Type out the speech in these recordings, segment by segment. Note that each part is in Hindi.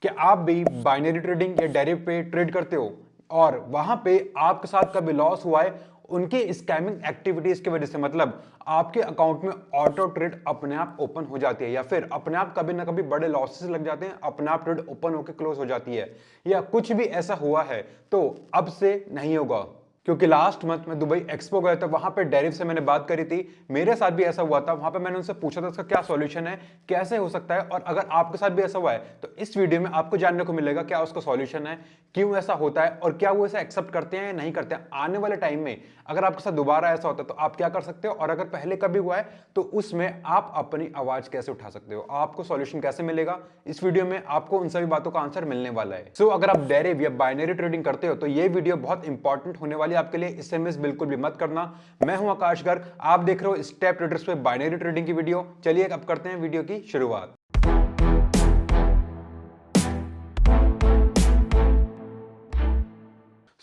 क्या आप भी बाइनरी ट्रेडिंग या डेरिवेटिव पे ट्रेड करते हो और वहां पे आपके साथ कभी लॉस हुआ है उनके स्कैमिंग एक्टिविटीज की वजह से? मतलब आपके अकाउंट में ऑटो ट्रेड अपने आप ओपन हो जाती है या फिर अपने आप कभी ना कभी बड़े लॉसेस लग जाते हैं, अपने आप ट्रेड ओपन होकर क्लोज हो जाती है, या कुछ भी ऐसा हुआ है तो अब से नहीं होगा? क्योंकि लास्ट मंथ में दुबई एक्सपो गया था, वहां पे डेरिव से मैंने बात करी थी, मेरे साथ भी ऐसा हुआ था। वहां पे मैंने उनसे पूछा था इसका क्या सॉल्यूशन है, कैसे हो सकता है, और अगर आपके साथ भी ऐसा हुआ है तो इस वीडियो में आपको जानने को मिलेगा क्या उसका सॉल्यूशन है, क्यों ऐसा होता है और क्या वो ऐसा एक्सेप्ट करते हैं या नहीं करते हैं। आने वाले टाइम में अगर आपके साथ दोबारा ऐसा होता है तो आप क्या कर सकते हो, और अगर पहले कभी हुआ है तो उसमें आप अपनी आवाज कैसे उठा सकते हो, आपको सॉल्यूशन कैसे मिलेगा। इस वीडियो में आपको उन सभी बातों का आंसर मिलने वाला है। सो अगर आप डेरिव या बाइनरी ट्रेडिंग करते हो तो ये वीडियो बहुत इंपॉर्टेंट होने वाली है आपके लिए, इससे मिस बिल्कुल भी मत करना। मैं हूं आकाश गर्ग, आप देख रहे हो स्टेप ट्रेडर्स पे बाइनरी ट्रेडिंग की वीडियो। चलिए अब करते हैं वीडियो की शुरुआत।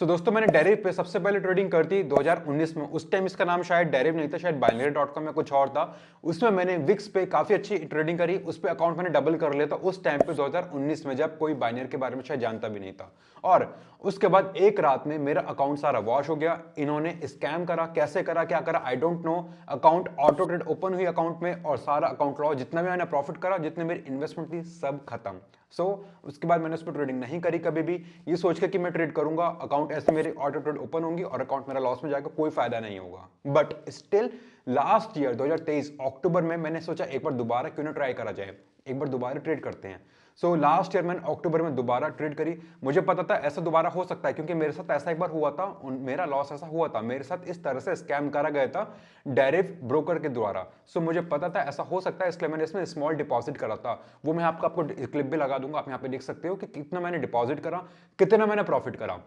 दोस्तों मैंने डेरिव पे सबसे पहले ट्रेडिंग कर थी 2019 में। उस टाइम इसका नाम शायद डेरिव नहीं था, शायद binary.com या कुछ और था। उसमें मैंने विक्स पे काफी अच्छी ट्रेडिंग करी, उस पे अकाउंट मैंने डबल कर लिया था उस टाइम पे 2019 में, जब कोई बाइनरी के बारे में शायद जानता भी नहीं था। और उसके बाद एक रात में मेरा अकाउंट सारा वॉश हो गया। इन्होंने स्कैम करा, कैसे करा, क्या करा, I don't know. Account auto trade open हुई अकाउंट में और सारा अकाउंट लॉस, जितना भी मैंने प्रॉफिट करा, जितने मेरी इन्वेस्टमेंट थी, सब खत्म। उसके बाद मैंने उस पर ट्रेडिंग नहीं करी कभी भी, ये सोच के कि मैं ट्रेड करूंगा, अकाउंट ऐसे मेरे ऑटो ट्रेड ओपन होंगी और अकाउंट मेरा लॉस में जाएगा, कोई फायदा नहीं होगा। बट स्टिल लास्ट ईयर 2023 अक्टूबर में मैंने सोचा एक बार दोबारा क्यों ना ट्राई करा जाए, एक बार दोबारा ट्रेड करते हैं। लास्ट ईयर मैंने अक्टूबर में दोबारा ट्रेड करी। मुझे पता था ऐसा दोबारा हो सकता है क्योंकि मेरे साथ ऐसा एक बार हुआ था, मेरा लॉस ऐसा हुआ था, मेरे साथ इस तरह से स्कैम करा गया था डेरिव ब्रोकर के द्वारा। मुझे पता था ऐसा हो सकता है, इसलिए मैंने इसमें स्मॉल डिपॉजिट करा था। वो मैं आपको क्लिप भी लगा दूंगा, आप यहाँ पे देख सकते हो कि कितना मैंने डिपॉजिट करा, कितना मैंने प्रॉफिट करा।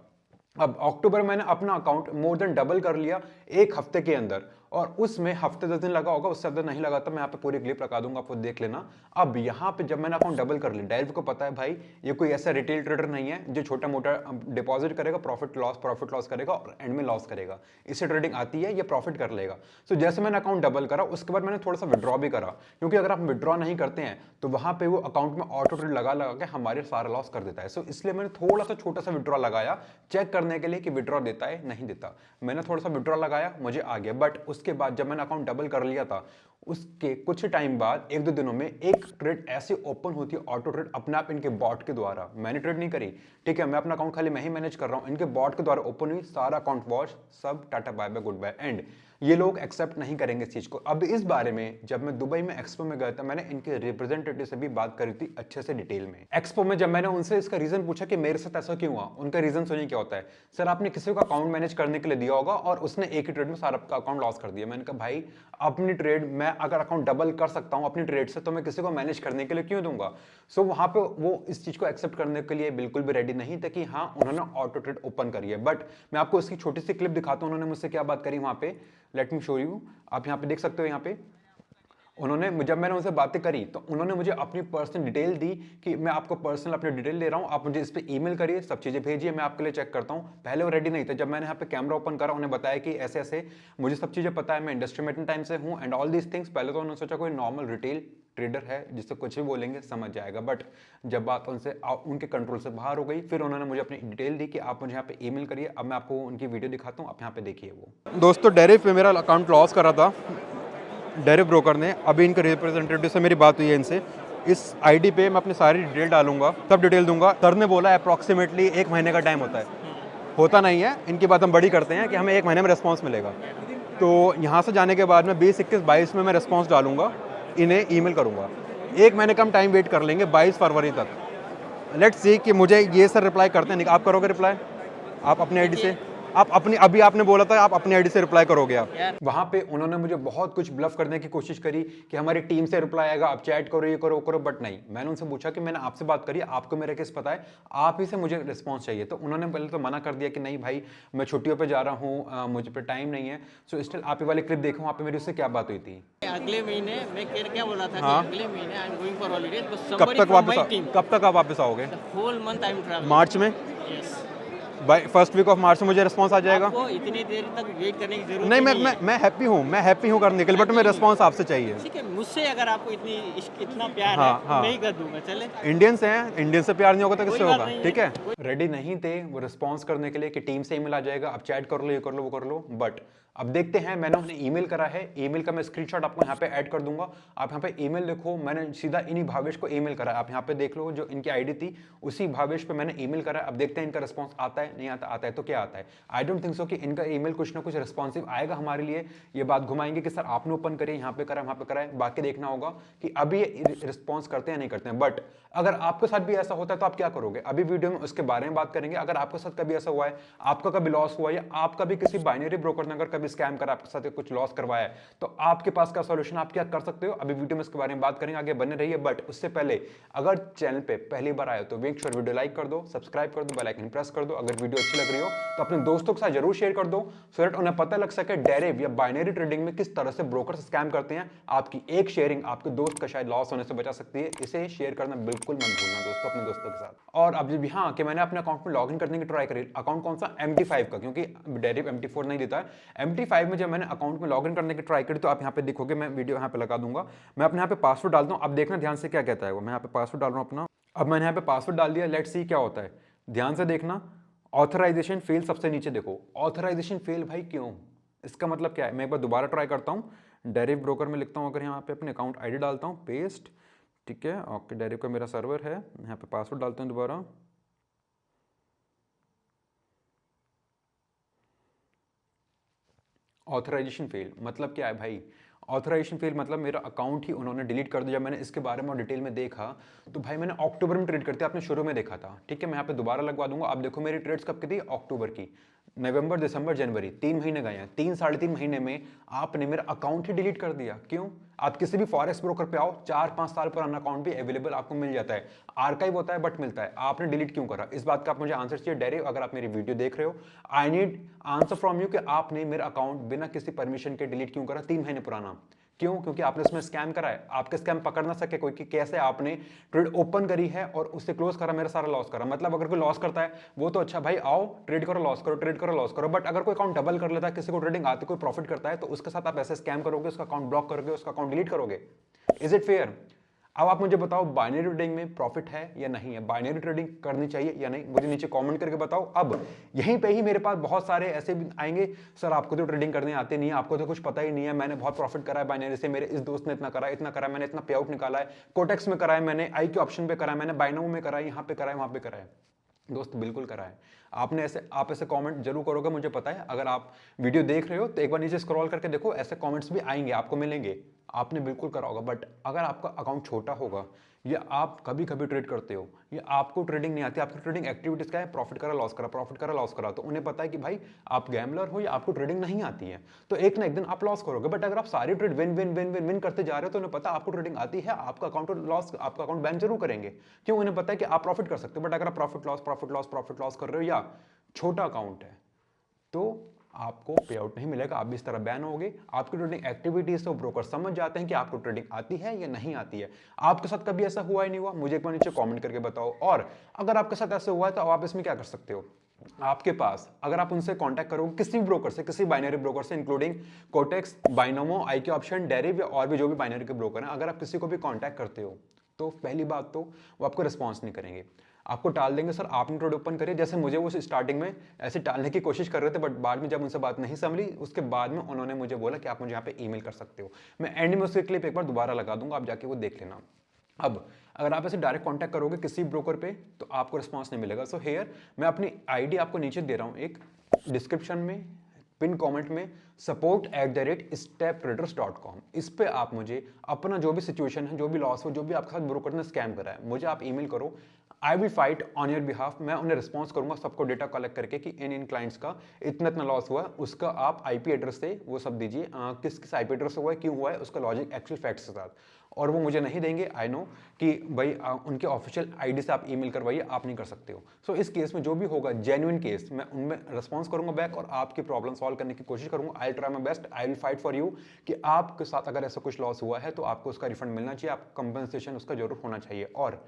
अब अक्टूबर मैंने अपना अकाउंट मोर देन डबल कर लिया एक हफ्ते के अंदर, और उसमें हफ्ते 10 दिन लगा होगा, उससे ज्यादा नहीं लगा था। मैं यहाँ पे पूरी क्लिप लगा दूंगा, आपको देख लेना। अब यहाँ पे जब मैंने अकाउंट डबल कर लिया, डेरिव को पता है भाई ये कोई ऐसा रिटेल ट्रेडर नहीं है जो छोटा मोटा डिपॉजिट करेगा, प्रॉफिट लॉस करेगा और एंड में लॉस करेगा। इससे ट्रेडिंग आती है, ये प्रॉफिट कर लेगा। जैसे मैंने अकाउंट डबल करा उसके बाद मैंने थोड़ा सा विड्रॉ भी करा, क्योंकि अगर आप विड्रॉ नहीं करते हैं तो वहां पे वो अकाउंट में ऑटो ट्रेड लगा के हमारे सारा लॉस कर देता है। इसलिए मैंने थोड़ा सा छोटा सा विड्रॉ लगाया चेक करने के लिए कि विड्रॉ देता है नहीं देता। मैंने थोड़ा सा विड्रॉ लगाया, मुझे आ गया। बट उसके बाद जब मैंने अकाउंट डबल कर लिया था उसके कुछ टाइम बाद, एक दो दिनों में, एक ट्रेड ऐसे ओपन होती है ऑटो ट्रेड अपने आप, इनके बॉट के द्वारा। मैंने ट्रेड नहीं करी, ठीक है, मैं अपना अकाउंट खाली मैं ही मैनेज कर रहा हूं, इनके बॉट के द्वारा ओपन हुई, सारा अकाउंट वॉश, सब टाटा bye bye goodbye end. ये लोग एक्सेप्ट नहीं करेंगे इस चीज को। अब इस बारे में जब मैं दुबई में एक्सपो में गया था, मैंने इनके रिप्रेजेंटेटिव से भी बात करी थी अच्छे से डिटेल में। एक्सपो में जब मैंने उनसे इसका रीजन पूछा कि मेरे साथ ऐसा क्यों हुआ, उनका रीजन सुनिए क्या होता है। सर आपने किसी को अकाउंट मैनेज करने के लिए दिया होगा और उसने एक ही ट्रेड में सारा आपका अकाउंट लॉस कर दिया। मैंने कहा भाई अपनी ट्रेड, मैं अगर अकाउंट डबल कर सकता हूं अपनी ट्रेड से, तो मैं किसी को मैनेज करने के लिए क्यों दूंगा। वहां पे वो इस चीज को एक्सेप्ट करने के लिए बिल्कुल भी रेडी नहीं था कि हाँ उन्होंने ऑटो ट्रेड ओपन करी है। बट मैं आपको इसकी छोटी सी क्लिप दिखाता हूं, उन्होंने मुझसे क्या बात करी वहां पे। लेट मी शो यू, आप यहाँ पे देख सकते हो। यहाँ पे उन्होंने, जब मैंने उनसे बातें करी तो उन्होंने मुझे अपनी पर्सनल डिटेल दी कि मैं आपको पर्सनल अपनी डिटेल दे रहा हूं, आप मुझे इस पे ईमेल करिए, सब चीजें भेजिए, मैं आपके लिए चेक करता हूं। पहले वो रेडी नहीं थे। जब मैंने यहाँ पे कैमरा ओपन करा, उन्हें बताया कि ऐसे ऐसे मुझे सब चीजें पता है, मैं इंडस्ट्री में इतने टाइम से हूँ एंड ऑल दीज थिंग्स। पहले तो उन्होंने सोचा कोई नॉर्मल रिटेल ट्रेडर है जिससे कुछ भी बोलेंगे समझ जाएगा। बट जब बात उनसे उनके कंट्रोल से बाहर हो गई, फिर उन्होंने मुझे अपनी डिटेल दी कि आप मुझे यहाँ पे ईमेल करिए। अब मैं आपको उनकी वीडियो दिखाता हूँ, आप यहाँ पे देखिए। वो दोस्तों डेरिव पे मेरा अकाउंट लॉस करा था डेरिव ब्रोकर ने। अभी इनके रिप्रेजेंटेटिव से मेरी बात हुई है इनसे। इस आईडी पे मैं अपनी सारी डिटेल डालूंगा, सब डिटेल दूंगा। सर ने बोला अप्रॉक्सीमेटली 1 महीने का टाइम होता है, होता नहीं है। इनकी बात हम बड़ी करते हैं कि हमें 1 महीने में रिस्पॉन्स मिलेगा। तो यहाँ से जाने के बाद में 20, 21, 22 में मैं रिस्पॉन्स डालूंगा, इन्हें ईमेल करूंगा। 1 महीने का हम टाइम वेट कर लेंगे, 22 फरवरी तक। लेट्स सी कि मुझे ये सर रिप्लाई करते हैं। आप करोगे रिप्लाई आप अपनी आईडी से? आप अपनी, अभी आपने बोला था आप अपनी आईडी से रिप्लाई करोगे आप। वहां पे उन्होंने मुझे बहुत कुछ ब्लफ करने की कोशिश करी कि हमारी टीम से रिप्लाई आएगा, आप चैट करो, ये करो करो। बट नहीं, मैंने उनसे पूछा कि मैंने आपसे बात करी, आपको मेरा केस पता है, आप ही से मुझे रिस्पॉन्स चाहिए। तो उन्होंने पहले तो मना कर दिया कि नहीं भाई मैं छुट्टियों पर जा रहा हूँ, मुझे पे टाइम नहीं है। स्टिल आप ये वाली क्लिप देखो, वहाँ पे मेरी उससे क्या बात हुई थी। अगले महीने मैं क्या बोला था हाँ? कि अगले महीने I am going for holidays. कब तक आप वापस आओगे? Whole month I am travelling. March में? Yes. By first week of March में मुझे रिस्पॉन्स आ जाएगा। आपको इतनी देर तक वेट करने की जरूरत नहीं, नहीं है। मैं हैप्पी हूँ करने के लिए, बट मैं रिस्पॉन्स आपसे चाहिए। ठीक है, मुझसे अगर आपको इतना प्यार हाँ, है तो हाँ। मैं ही कर दूंगा। चले, इंडियंस हैं, इंडियन से प्यार नहीं होगा तो कोई किससे बात होगा? नहीं है। ठीक है, रेडी नहीं थे वो रिस्पॉन्स करने के लिए कि टीम से ईमेल आ जाएगा, आप चैट कर लो, ये कर लो, वो कर लो, बट अब देखते हैं। मैंने उन्हें ईमेल करा है, ईमेल का मैं स्क्रीनशॉट आपको यहाँ पे ऐड कर दूंगा। आप यहाँ पे ईमेल देखो, मैंने सीधा इन्हीं भावेश को ईमेल करा है। आप यहाँ पे देख लो, जो इनकी आईडी थी उसी भावेश पे मैंने ईमेल करा है। अब देखते हैं इनका रिस्पॉन्स आता है नहीं आता, आता है तो क्या आता है। आई डोंट थिंक सो कि इनका ईमेल कुछ ना कुछ रिस्पॉन्सिव आएगा हमारे लिए। ये बात घुमाएंगे कि सर आपने ओपन करिए, यहाँ पे करा, वहाँ पे करा है। बाकी देखना होगा कि अभी ये रिस्पॉन्स करते हैं नहीं करते हैं। बट अगर आपके साथ भी ऐसा होता है तो आप क्या करोगे, अभी वीडियो में उसके बारे में बात करेंगे। अगर आपके साथ कभी ऐसा हुआ है, आपका कभी लॉस हुआ या आपका भी किसी बाइनरी ब्रोकर ने अगर कभी स्कैम करा, आपके साथ कुछ लॉस करवाया है, तो आपके पास का सॉल्यूशन, आप क्या कर सकते हो, अभी वीडियो में इसके बारे में बात करेंगे। आगे बने रहिए, बट उससे पहले अगर चैनल पे पहली बार आए तो मेक श्योर वीडियो लाइक कर दो, सब्सक्राइब कर दो, बेल आइकन प्रेस कर दो। अगर वीडियो अच्छी लग रही हो तो अपने दोस्तों के साथ जरूर शेयर कर दो, सो दैट उन्हें पता लग सके डेरिव या बाइनरी ट्रेडिंग में किस तरह से ब्रोकर स्कैम करते हैं। आपकी एक शेयरिंग आपके दोस्त का शायद लॉस होने से बचा सकती है। इसे शेयर करना बिल्कुल मत भूलना दोस्तों, अपने दोस्तों के साथ। और अब जब हाँ कि मैंने अपने अकाउंट में लॉगिन करने की ट्राई करी, अकाउंट कौन सा, MT5 का, क्योंकि डेरिव MT4 नहीं देता है। MT5 में जब मैंने अकाउंट में लॉगिन करने की ट्राई करी तो आप यहाँ पे देखोगे, मैं वीडियो यहाँ पे लगा दूंगा, मैं अपने यहाँ पे पासवर्ड डालता हूँ। अब देखना ध्यान से क्या कहता है वो। मैं यहाँ पे पासवर्ड डाल रहा हूँ अपना। अब मैंने यहाँ पे पासवर्ड डाल दिया, लेट्स सी क्या होता है, ध्यान से देखना। ऑथराइजेशन फेल, सबसे नीचे देखो ऑथराइजेशन फेल। भाई क्यों, इसका मतलब क्या है? मैं एक बार दोबारा ट्राई करता हूँ। डेरिव ब्रोकर में लिखता हूँ, अगर यहाँ पे अपने अकाउंट आईडी डालता हूँ, पेस्ट, ठीक है, ओके, डेरिव का मेरा सर्वर है, यहाँ पे पासवर्ड डालता हूँ दोबारा। ऑथराइजेशन फेल मतलब क्या है भाई? ऑथराइजेशन फेल मतलब मेरा अकाउंट ही उन्होंने डिलीट कर दिया। जब मैंने इसके बारे में और डिटेल में देखा तो भाई मैंने अक्टूबर में ट्रेड करते आपने शुरू में देखा था, ठीक है, मैं यहाँ पे दोबारा लगवा दूंगा। आप देखो मेरी ट्रेड्स कब की थी, अक्टूबर की। नवंबर, दिसंबर, जनवरी, 3 महीने गए हैं। 3 साढ़े 3 महीने में आपने मेरा अकाउंट ही डिलीट कर दिया। क्यों? आप किसी भी फॉरेक्स ब्रोकर पे आओ, 4-5 साल पुराना अकाउंट भी अवेलेबल आपको मिल जाता है, आर्काइव होता है बट मिलता है। आपने डिलीट क्यों करा? इस बात का आप मुझे आंसर चाहिए डेरिव। अगर आप मेरी वीडियो देख रहे हो, I need answer from you कि आपने मेरा अकाउंट बिना किसी परमिशन के डिलीट क्यों करा, 3 महीने पुराना। क्यों? क्योंकि आपने उसमें स्कैम करा है। आपके स्कैम पकड़ ना सके कोई कि कैसे आपने ट्रेड ओपन करी है और उससे क्लोज करा, मेरा सारा लॉस करा। मतलब अगर कोई लॉस करता है वो तो अच्छा भाई, आओ ट्रेड करो, लॉस करो, ट्रेड करो, लॉस करो। बट अगर कोई अकाउंट डबल कर लेता है, किसी को ट्रेडिंग आती, कोई प्रॉफिट करता है, तो उसके साथ आप ऐसे स्कैम करोगे, उसका अकाउंट ब्लॉक करोगे, उसका अकाउंट डिलीट करोगे। Is it fair? अब आप मुझे बताओ, बाइनरी ट्रेडिंग में प्रॉफिट है या नहीं है? बाइनरी ट्रेडिंग करनी चाहिए या नहीं? मुझे नीचे कमेंट करके बताओ। अब यहीं पे ही मेरे पास बहुत सारे ऐसे भी आएंगे, सर आपको तो ट्रेडिंग करने आते नहीं है, आपको तो कुछ पता ही नहीं है, मैंने बहुत प्रॉफिट करा है बाइनरी से, मेरे इस दोस्त ने इतना करा, इतना करा, मैंने इतना पे आउट निकाला है, कोटेक्स में करा है मैंने, आई के ऑप्शन पे करा है मैंने, बाइनोमो में करा है, यहाँ पे करा है, वहाँ पे करा है। दोस्त बिल्कुल करा है आपने। आप ऐसे कमेंट जरूर करोगे, मुझे पता है। अगर आप वीडियो देख रहे हो तो एक बार नीचे स्क्रॉल करके देखो, ऐसे कमेंट्स भी आएंगे, आपको मिलेंगे, आपने बिल्कुल करा होगा। बट अगर आपका अकाउंट छोटा होगा या आप कभी कभी ट्रेड करते हो या आपको ट्रेडिंग नहीं आती, आपकी ट्रेडिंग एक्टिविटीज क्या है, प्रॉफिट करा, लॉस करा, प्रॉफिट करा, लॉस करा, तो उन्हें पता है कि भाई आप गैम्बलर हो या आपको ट्रेडिंग नहीं आती है, तो एक ना एक दिन आप लॉस करोगे। बट अगर आप सारी trade win win win win win करते जा रहे हो तो उन्हें पता आपको ट्रेडिंग आती है, आपका अकाउंट लॉस, आपका अकाउंट बैन जरूर करेंगे। क्यों? उन्हें पता है कि आप प्रॉफिट कर सकते हो। बट अगर आप profit loss profit loss profit loss कर रहे हो या छोटा अकाउंट है, तो आपको पे आउट नहीं मिलेगा, आप भी इस तरह बैन होगे। आपकी ट्रेडिंग एक्टिविटीज से ब्रोकर समझ जाते हैं कि आपको ट्रेडिंग आती है या नहीं आती है। आपके साथ कभी ऐसा हुआ ही नहीं हुआ? मुझे एक बार नीचे कमेंट करके बताओ। और अगर आपके साथ ऐसा हुआ है तो आप इसमें क्या कर सकते हो? आपके पास अगर आप उनसे कांटेक्ट करोगे, किसी भी ब्रोकर से, किसी बाइनरी ब्रोकर से, including Quotex, Binomo, IQ Option, Deriv और भी जो भी बाइनरी के ब्रोकर हैं, अगर आप किसी को भी कांटेक्ट करते हो तो पहली बात तो वो आपको रिस्पॉन्स नहीं करेंगे, आपको टाल देंगे। सर आपने ट्रेड ओपन करिए, जैसे मुझे वो स्टार्टिंग में ऐसे टालने की कोशिश कर रहे थे, बट बाद में जब उनसे बात नहीं संभली, उसके बाद में उन्होंने मुझे बोला कि आप मुझे यहाँ पे ईमेल कर सकते हो। मैं एंड में उसके क्लिप एक बार दोबारा लगा दूंगा, आप जाके वो देख लेना। अब अगर आप ऐसे डायरेक्ट कांटेक्ट करोगे किसी ब्रोकर पे तो आपको रिस्पॉन्स नहीं मिलेगा। सो हेयर मैं अपनी आईडी आपको नीचे दे रहा हूँ, एक डिस्क्रिप्शन में, पिन कमेंट में, support@steptraders.com। इस पे आप मुझे अपना जो भी सिचुएशन है, जो भी लॉस हो, जो भी आपके साथ ब्रोकर ने स्कैम करा है, मुझे आप ईमेल करो। आई will fight on your behalf. मैं उन्हें रिस्पॉन्स करूंगा, सबको डेटा कलेक्ट करके कि इन क्लाइंट्स का इतना इतना लॉस हुआ है, उसका आप आईपी एड्रेस से वो सब दीजिए, किस किस आईपी एड्रेस से हुआ है, क्यों हुआ है, उसका लॉजिक एक्चुअल फैक्ट्स के साथ। और वो मुझे नहीं देंगे, आई नो कि भाई उनके ऑफिशियल आईडी से आप ईमेल करवाइए, आप नहीं कर सकते हो। सो इस केस में जो भी होगा जेन्युइन केस, मैं उनमें रिस्पॉन्स करूंगा बैक और आपकी प्रॉब्लम सॉल्व करने की कोशिश करूंगा। आई try my best, I will fight for you कि आपके साथ अगर ऐसा कुछ लॉस हुआ है तो आपको उसका रिफंड मिलना चाहिए, आप कंपनसेशन उसका जरूर होना चाहिए। और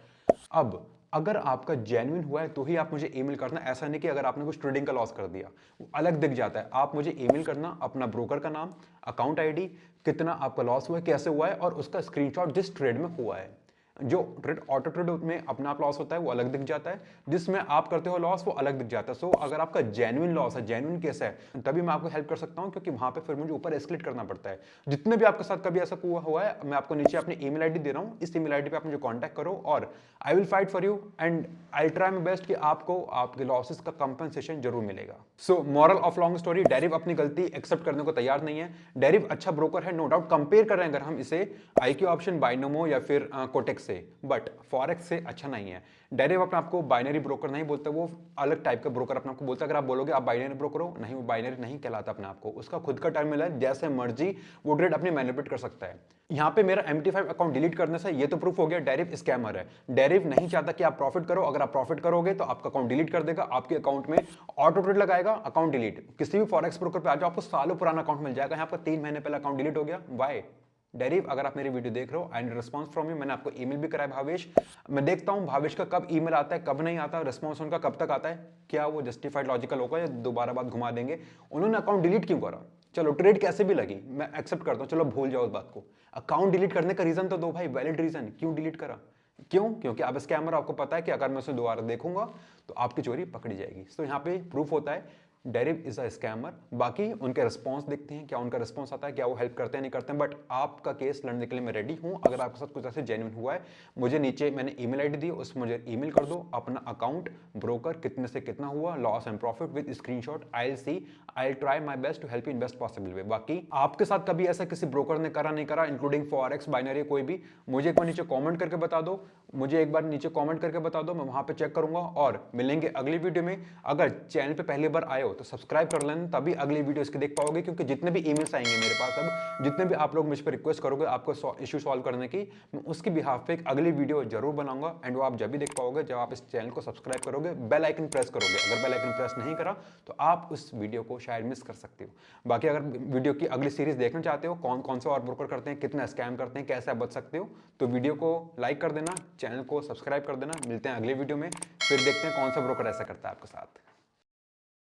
अब अगर आपका जेन्युइन हुआ है तो ही आप मुझे ईमेल करना, ऐसा नहीं कि अगर आपने कुछ ट्रेडिंग का लॉस कर दिया वो अलग दिख जाता है। आप मुझे ईमेल करना, अपना ब्रोकर का नाम, अकाउंट आईडी, कितना आपका लॉस हुआ है, कैसे हुआ है और उसका स्क्रीनशॉट जिस ट्रेड में हुआ है। जो ट्रेड ऑटो ट्रेड में अपना आप लॉस होता है वो अलग दिख जाता है, जिसमें आप करते हो लॉस वो अलग दिख जाता है। सो अगर आपका जेन्युइन लॉस है, जेन्युइन केस है, तभी मैं आपको हेल्प कर सकता हूं, क्योंकि वहां पे फिर मुझे ऊपर एस्केलेट करना पड़ता है। जितने भी आपके साथ कभी ऐसा हुआ है, मैं आपको नीचे अपनी ईमेल आईडी दे रहा हूं, इस ईमेल आईडी पे आप मुझे कांटेक्ट करो और I will fight for you and I try my best कि आपको आपके लॉसेस का कंपनसेशन जरूर मिलेगा। So moral of long story, Deriv अपनी गलती एक्सेप्ट करने को तैयार नहीं है। डेरिव अच्छा ब्रोकर है, नो डाउट। कंपेयर कर रहे हैं अगर हम इसे IQ ऑप्शन, बाइनोमो या फिर कोटेक्स से, बट फॉरेक्स से अच्छा नहीं है। डेरिव अपने आपको बाइनरी ब्रोकर नहीं बोलता, वो अलग टाइप का ब्रोकर अपने आपको बोलता है। अगर आप बोलोगे आप बाइनरी ब्रोकर हो, नहीं, वो बाइनरी नहीं कहलाता अपने आपको। उसका खुद का टर्मिनल है, जैसे मर्जी वो ट्रेड अपनी मैनिपुलेट कर सकता है। यहाँ पे मेरा MT5 अकाउंट डिलीट करने से ये तो प्रूफ हो गया डेरिव स्कैमर है। डेरिव नहीं चाहता कि आप प्रॉफिट करो। अगर आप प्रॉफिट करोगे तो आपका अकाउंट डिलीट कर देगा, आपके अकाउंट में ऑटो ट्रेड लगाएगा, अकाउंट डिलीट। किसी भी फॉरेक्स ब्रोकर पे आ जाओ, आपको सालों पुराना अकाउंट मिल जाएगा। यहाँ पर 3 महीने पहले अकाउंट डिलीट हो गया, वाई? डेरिव, अगर आप मेरी वीडियो देख रहे हो, I need response from you. मैंने आपको ईमेल भी कराया भावेश, मैं देखता हूं भावेश का कब ईमेल आता है, कब नहीं आता, रिस्पॉन्स उनका कब तक आता है, क्या वो जस्टिफाइड लॉजिकल होगा या दोबारा बात घुमा देंगे। उन्होंने अकाउंट डिलीट क्यों करा? चलो ट्रेड कैसे भी लगी मैं एक्सेप्ट करता हूं, चलो भूल जाओ उस बात को। अकाउंट डिलीट करने का रीजन तो दो भाई, वैलिड रीजन, क्यों डिलीट करा? क्यों? क्योंकि आप स्कैमर, आपको पता है कि अगर मैं उसे दोबारा देखूंगा तो आपकी चोरी पकड़ी जाएगी। तो यहाँ पे प्रूफ होता है डेरिव इज अ स्कैमर। बाकी उनके रिस्पॉन्स देखते हैं, क्या उनका रिस्पॉन्स आता है, क्या वो हेल्प करते हैं नहीं करते हैं। बट आपका केस लड़ने के लिए मैं रेडी हूं। अगर आपके साथ कुछ ऐसे जेन्युइन हुआ है, मुझे नीचे मैंने ईमेल आईडी दी, उसमें मुझे ईमेल कर दो अपना अकाउंट, ब्रोकर, कितने से कितना हुआ, loss and profit with screenshot. I see, I try my best to help in best possible way. बाकी आपके साथ कभी ऐसा किसी ब्रोकर ने करा नहीं करा, इंक्लूडिंग फॉरेक्स, बाइनरी, कोई भी, मुझे एक बार नीचे कॉमेंट करके बता दो। मुझे एक बार नीचे कॉमेंट करके बता दो, मैं वहां पे चेक करूंगा। और मिलेंगे अगली वीडियो में। अगर चैनल पे पहली बार आए हो तो सब्सक्राइब कर लेना, तभी अगली वीडियो इसके देख पाओगे। क्योंकि जितने भी ईमेल्स आएंगे मेरे पास, अब जितने भी आप लोग मुझ पर रिक्वेस्ट करोगे आपको इशू सॉल्व करने की, मैं उसके बिहाफ पे एक अगली वीडियो जरूर बनाऊंगा। एंड वो आप जब भी देख पाओगे जब आप इस चैनल को सब्सक्राइब करोगे, बेल आइकन प्रेस करोगे। अगर बेल आइकन प्रेस नहीं करा तो आप उस वीडियो को शायद मिस कर सकते हो। बाकी अगर वीडियो की अगली सीरीज देखना चाहते हो, कौन कौन से और ब्रोकर करते हैं, कितना स्कैम करते हैं, कैसे आप बच सकते हो, तो वीडियो को लाइक कर देना, चैनल को सब्सक्राइब कर देना। मिलते हैं अगली वीडियो में, फिर देखते हैं कौन सा ब्रोकर ऐसा करता है आपके साथ।